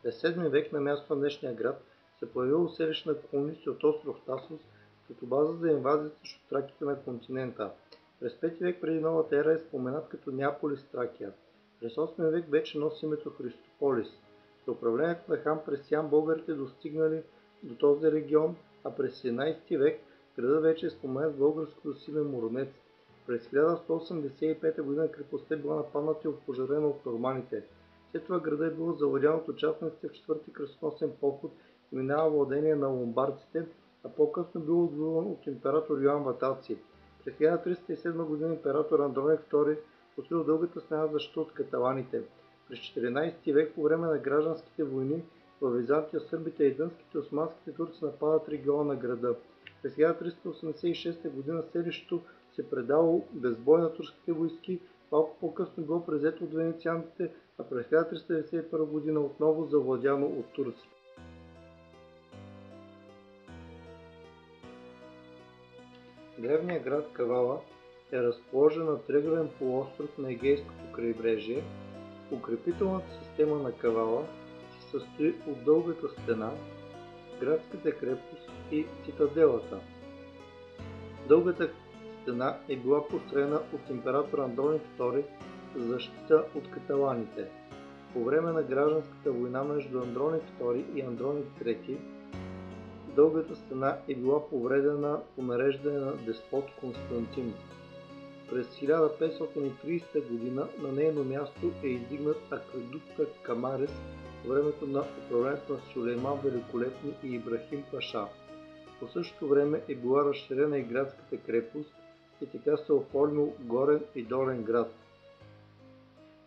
През 7 век на място на днешния град се появило селище на колонисти от остров Тасос като база за инвазия срещу траките на континента. През 5 век преди новата ера е споменат като Неаполис Тракия. През 8 век вече носи името Христополис. При управлението на хан Пресиян българите достигнали до този регион, а през 11 век градът вече е споменат българското Симен Муронец. През 1185 г. крепостта е била нападната и опожарена от норманите. След това града е бил завладян от участниците в четвърти кръстоносен поход и минава владение на ломбардците, а по-късно бил отвоюван от император Йоан Ватаци. През 1307 г. император Андроник II построил дългата стена за защита от каталаните. През 14 век по време на гражданските войни в Византия сърбите и дънските османските турци нападат региона на града. През 1386 г. селището се предало безбой на турските войски, малко по-късно било превзето от венецианците, а през 1391 г. отново завладяно от турци. Древният град Кавала е разположен на триъгълен полуостров на Егейското крайбрежие. Укрепителната система на Кавала се състои от дългата стена, градската крепост и цитаделата. Дългата стена е била построена от император Андроник II за защита от каталаните. По време на гражданската война между Андроник II и Андроник III дългата стена е била повредена по нареждане на деспот Константин. През 1530 г. на нейно място е издигнат акведукта Камарес по времето на управлението на Сюлейман Великолепни и Ибрахим Паша. По същото време е била разширена и градската крепост и така се оформил горен и долен град.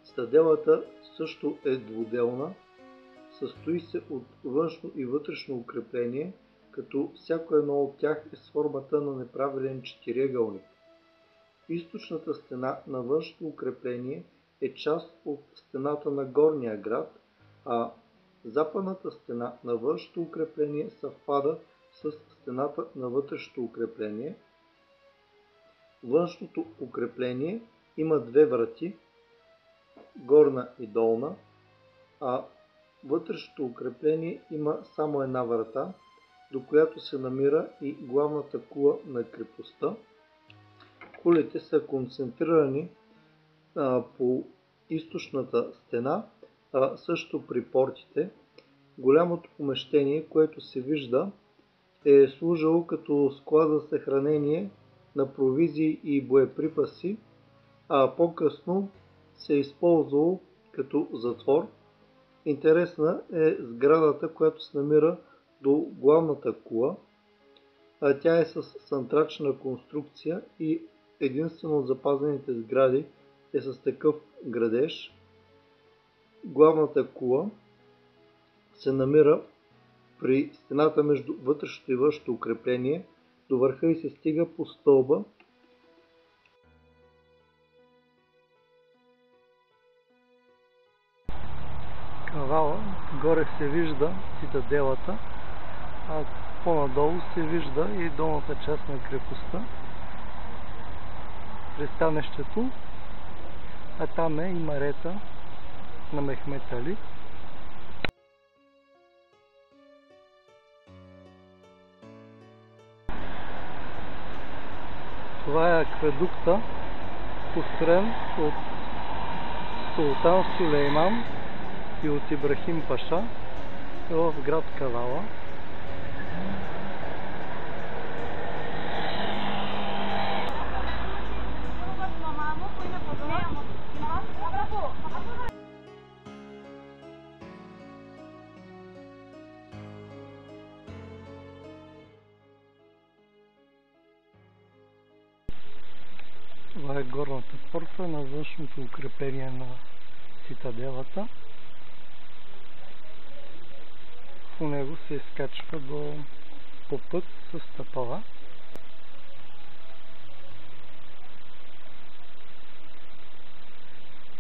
Цитаделата също е двуделна, състои се от външно и вътрешно укрепление, като всяко едно от тях е с формата на неправилен четириъгълник. Източната стена на външното укрепление е част от стената на горния град, а западната стена на външното укрепление съвпада с стената на вътрешното укрепление. Външното укрепление има две врати, горна и долна, а вътрешното укрепление има само една врата, до която се намира и главната кула на крепостта. Кулите са концентрирани по източната стена, също при портите. Голямото помещение, което се вижда, е служило като склад за съхранение на провизии и боеприпаси, а по-късно се е използвало като затвор. Интересна е сградата, която се намира до главната кула. Тя е с сантрачна конструкция и единствено от запазените сгради е с такъв градеж. Главната кула се намира при стената между вътрешното и външното укрепление. До върха и се стига по стълба. Кавала, горе се вижда цитаделата, а по-надолу се вижда и долната част на крепостта, пристанището, а там е и марета на Мехмед Али. Това е акведукта, построен от Султан Сюлейман и от Ибрахим Паша в град Кавала. Това е горната порта на външното укрепление на цитаделата. По него се изкачва по път с стъпала.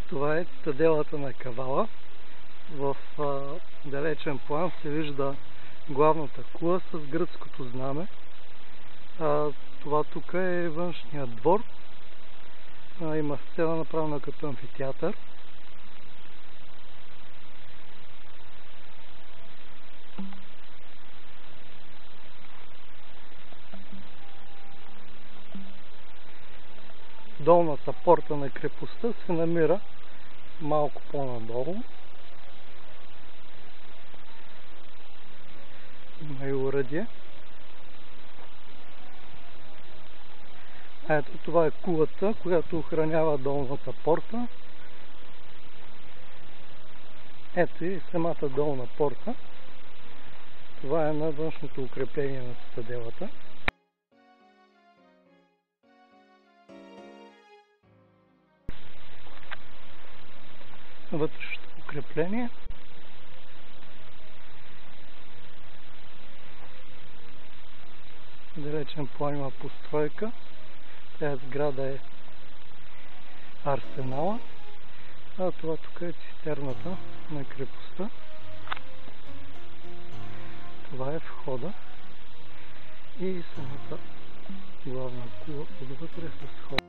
Това е цитаделата на Кавала. В далечен план се вижда главната кула с гръцкото знаме. Това тук е външният двор. Има сцена направена като амфитеатър. долната порта на крепостта се намира малко по-надолу. Има и уредие. Ето, това е кулата, която охранява долната порта. Ето и самата долна порта. Това е на външното укрепление на цитаделата. Вътрешното укрепление. Далечен план има постройка. Тази сграда е арсенала. А това тук е цистерната на крепостта. Това е входа. И самата главна кула отвътре с вход.